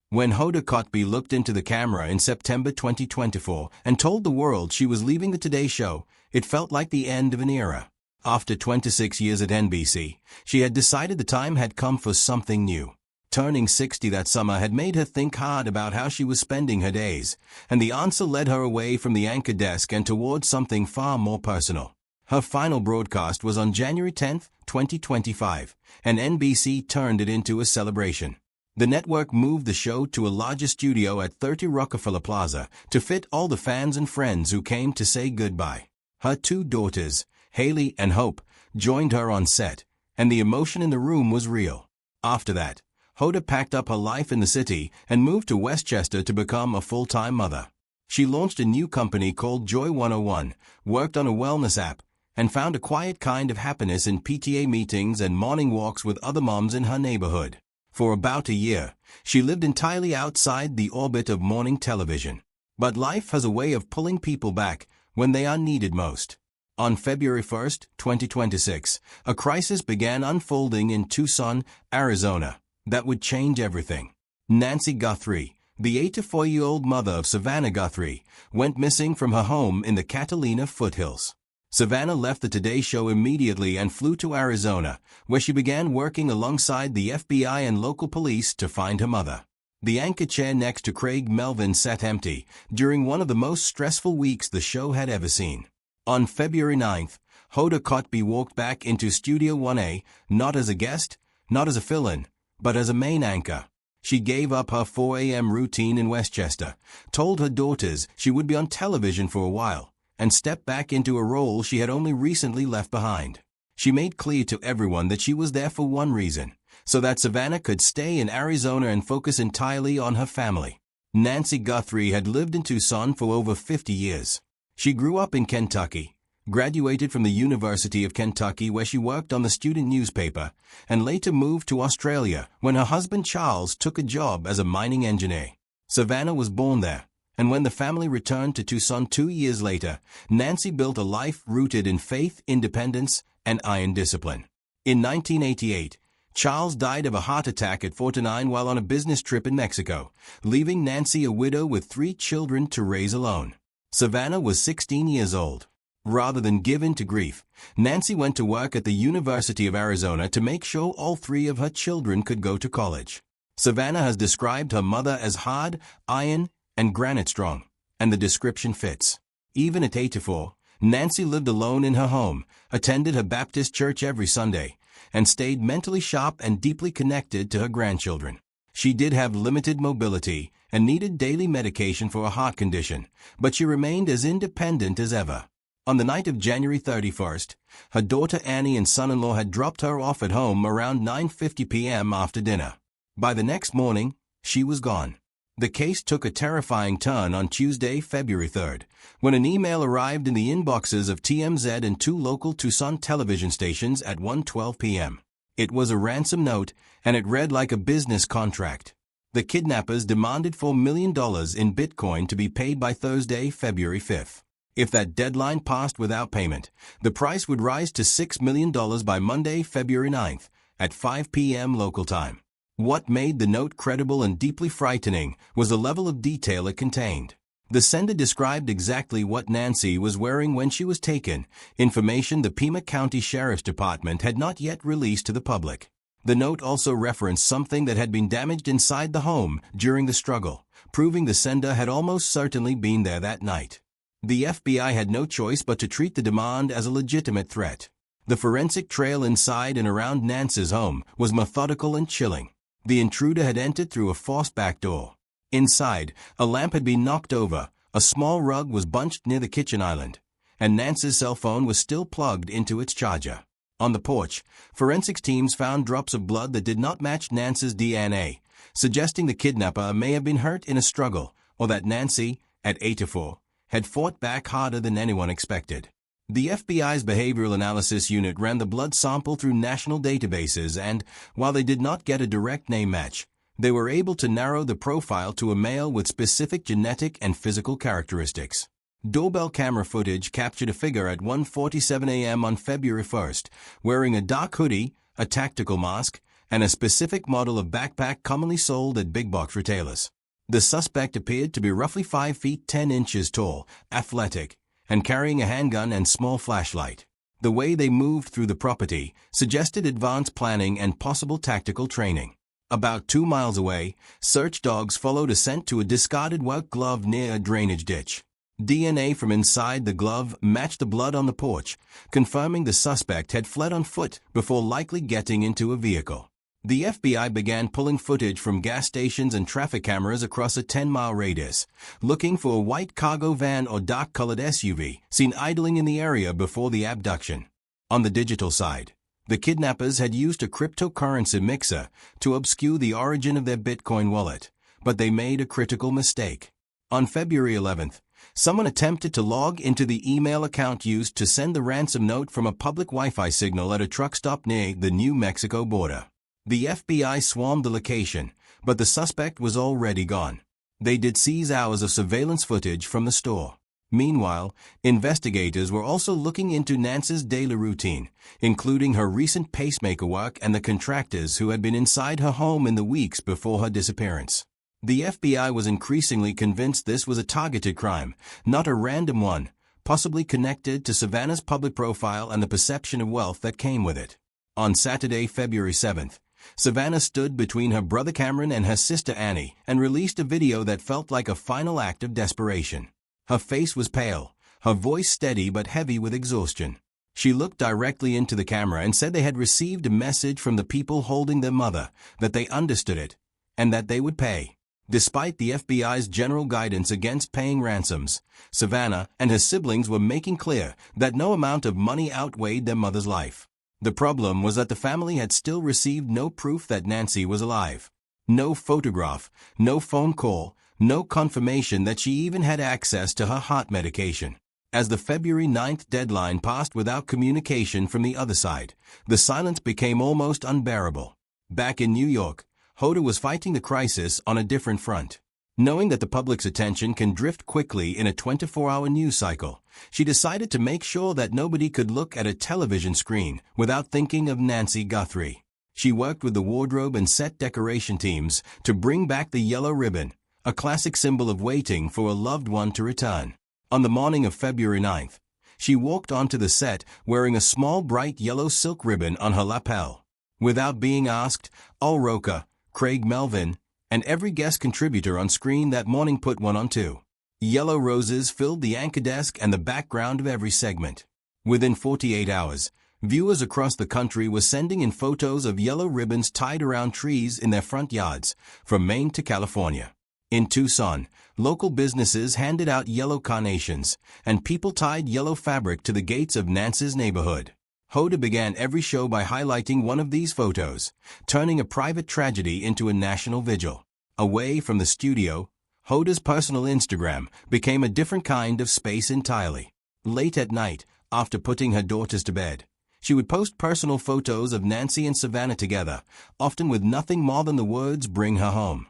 When Hoda Kotb looked into the camera in September 2024 and told the world she was leaving the Today Show, it felt like the end of an era. After 26 years at NBC, she had decided the time had come for something new. Turning 60 that summer had made her think hard about how she was spending her days, and the answer led her away from the anchor desk and towards something far more personal. Her final broadcast was on January 10, 2025, and NBC turned it into a celebration. The network moved the show to a larger studio at 30 Rockefeller Plaza to fit all the fans and friends who came to say goodbye. Her two daughters, Haley and Hope, joined her on set, and the emotion in the room was real. After that, Hoda packed up her life in the city and moved to Westchester to become a full-time mother. She launched a new company called Joy 101, worked on a wellness app, and found a quiet kind of happiness in PTA meetings and morning walks with other moms in her neighborhood. For about a year, she lived entirely outside the orbit of morning television. But life has a way of pulling people back when they are needed most. On February 1, 2026, a crisis began unfolding in Tucson, Arizona, that would change everything. Nancy Guthrie, the 84-year-old mother of Savannah Guthrie, went missing from her home in the Catalina foothills. Savannah left the Today Show immediately and flew to Arizona, where she began working alongside the FBI and local police to find her mother. The anchor chair next to Craig Melvin sat empty during one of the most stressful weeks the show had ever seen. On February 9th, Hoda Kotb walked back into Studio 1A, not as a guest, not as a fill-in, but as a main anchor. She gave up her 4 a.m. routine in Westchester, told her daughters she would be on television for a while, and stepped back into a role she had only recently left behind. She made clear to everyone that she was there for one reason, so that Savannah could stay in Arizona and focus entirely on her family. Nancy Guthrie had lived in Tucson for over 50 years. She grew up in Kentucky, graduated from the University of Kentucky where she worked on the student newspaper, and later moved to Australia when her husband Charles took a job as a mining engineer. Savannah was born there, and when the family returned to Tucson 2 years later, Nancy built a life rooted in faith, independence, and iron discipline. In 1988, Charles died of a heart attack at 49 while on a business trip in Mexico, leaving Nancy a widow with 3 children to raise alone. Savannah was 16 years old. Rather than give in to grief, Nancy went to work at the University of Arizona to make sure all 3 of her children could go to college. Savannah has described her mother as hard, iron, and granite strong, and the description fits. Even at 84, Nancy lived alone in her home, attended her Baptist church every Sunday, and stayed mentally sharp and deeply connected to her grandchildren. She did have limited mobility and needed daily medication for a heart condition, but she remained as independent as ever. On the night of January 31st, her daughter Annie and son-in-law had dropped her off at home around 9:50 p.m. after dinner. By the next morning, she was gone. The case took a terrifying turn on Tuesday, February 3rd, when an email arrived in the inboxes of TMZ and 2 local Tucson television stations at 1:12 p.m. It was a ransom note, and it read like a business contract. The kidnappers demanded $4 million in Bitcoin to be paid by Thursday, February 5th. If that deadline passed without payment, the price would rise to $6 million by Monday, February 9th, at 5 p.m. local time. What made the note credible and deeply frightening was the level of detail it contained. The sender described exactly what Nancy was wearing when she was taken, information the Pima County Sheriff's Department had not yet released to the public. The note also referenced something that had been damaged inside the home during the struggle, proving the sender had almost certainly been there that night. The FBI had no choice but to treat the demand as a legitimate threat. The forensic trail inside and around Nancy's home was methodical and chilling. The intruder had entered through a forced back door. Inside, a lamp had been knocked over, a small rug was bunched near the kitchen island, and Nancy's cell phone was still plugged into its charger. On the porch, forensics teams found drops of blood that did not match Nancy's DNA, suggesting the kidnapper may have been hurt in a struggle, or that Nancy, at 84, had fought back harder than anyone expected. The FBI's Behavioral Analysis Unit ran the blood sample through national databases and, while they did not get a direct name match, they were able to narrow the profile to a male with specific genetic and physical characteristics. Doorbell camera footage captured a figure at 1:47 a.m. on February 1st, wearing a dark hoodie, a tactical mask, and a specific model of backpack commonly sold at big box retailers. The suspect appeared to be roughly 5 feet 10 inches tall, athletic, and carrying a handgun and small flashlight. The way they moved through the property suggested advanced planning and possible tactical training. About 2 miles away, search dogs followed a scent to a discarded work glove near a drainage ditch. DNA from inside the glove matched the blood on the porch, confirming the suspect had fled on foot before likely getting into a vehicle. The FBI began pulling footage from gas stations and traffic cameras across a 10-mile radius, looking for a white cargo van or dark-colored SUV seen idling in the area before the abduction. On the digital side, the kidnappers had used a cryptocurrency mixer to obscure the origin of their Bitcoin wallet, but they made a critical mistake. On February 11th, someone attempted to log into the email account used to send the ransom note from a public Wi-Fi signal at a truck stop near the New Mexico border. The FBI swarmed the location, but the suspect was already gone. They did seize hours of surveillance footage from the store. Meanwhile, investigators were also looking into Nancy's daily routine, including her recent pacemaker work and the contractors who had been inside her home in the weeks before her disappearance. The FBI was increasingly convinced this was a targeted crime, not a random one, possibly connected to Savannah's public profile and the perception of wealth that came with it. On Saturday, February 7th, Savannah stood between her brother Cameron and her sister Annie and released a video that felt like a final act of desperation. Her face was pale, her voice steady but heavy with exhaustion. She looked directly into the camera and said they had received a message from the people holding their mother, that they understood it, and that they would pay. Despite the FBI's general guidance against paying ransoms, Savannah and her siblings were making clear that no amount of money outweighed their mother's life. The problem was that the family had still received no proof that Nancy was alive. No photograph, no phone call, no confirmation that she even had access to her heart medication. As the February 9th deadline passed without communication from the other side, the silence became almost unbearable. Back in New York, Hoda was fighting the crisis on a different front. Knowing that the public's attention can drift quickly in a 24-hour news cycle, she decided to make sure that nobody could look at a television screen without thinking of Nancy Guthrie. She worked with the wardrobe and set decoration teams to bring back the yellow ribbon, a classic symbol of waiting for a loved one to return. On the morning of February 9th, she walked onto the set wearing a small bright yellow silk ribbon on her lapel. Without being asked, Al Roker, Craig Melvin, and every guest contributor on screen that morning put one on too. Yellow roses filled the anchor desk and the background of every segment. Within 48 hours, viewers across the country were sending in photos of yellow ribbons tied around trees in their front yards, from Maine to California. In Tucson, local businesses handed out yellow carnations, and people tied yellow fabric to the gates of Nancy's neighborhood. Hoda began every show by highlighting one of these photos, turning a private tragedy into a national vigil. Away from the studio, Hoda's personal Instagram became a different kind of space entirely. Late at night, after putting her daughters to bed, she would post personal photos of Nancy and Savannah together, often with nothing more than the words "Bring her home."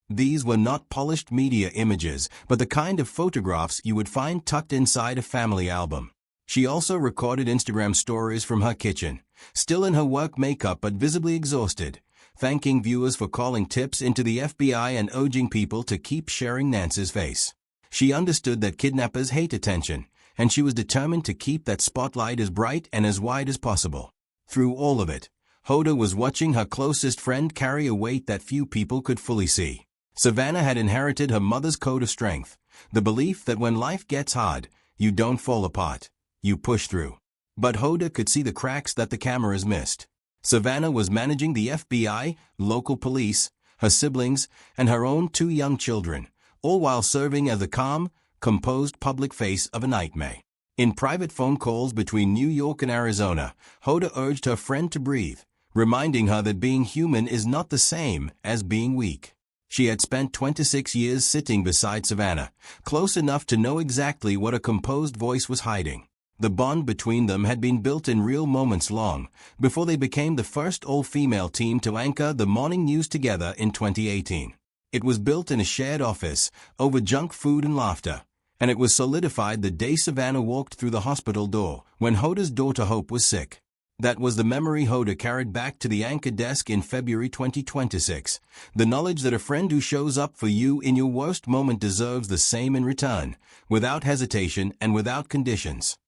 These were not polished media images, but the kind of photographs you would find tucked inside a family album. She also recorded Instagram stories from her kitchen, still in her work makeup but visibly exhausted, thanking viewers for calling tips into the FBI and urging people to keep sharing Nancy's face. She understood that kidnappers hate attention, and she was determined to keep that spotlight as bright and as wide as possible. Through all of it, Hoda was watching her closest friend carry a weight that few people could fully see. Savannah had inherited her mother's code of strength, the belief that when life gets hard, you don't fall apart. You push through. But Hoda could see the cracks that the cameras missed. Savannah was managing the FBI, local police, her siblings, and her own 2 young children, all while serving as the calm, composed public face of a nightmare. In private phone calls between New York and Arizona, Hoda urged her friend to breathe, reminding her that being human is not the same as being weak. She had spent 26 years sitting beside Savannah, close enough to know exactly what a composed voice was hiding. The bond between them had been built in real moments long before they became the first all-female team to anchor the morning news together in 2018. It was built in a shared office, over junk food and laughter, and it was solidified the day Savannah walked through the hospital door when Hoda's daughter Hope was sick. That was the memory Hoda carried back to the anchor desk in February 2026. The knowledge that a friend who shows up for you in your worst moment deserves the same in return, without hesitation and without conditions.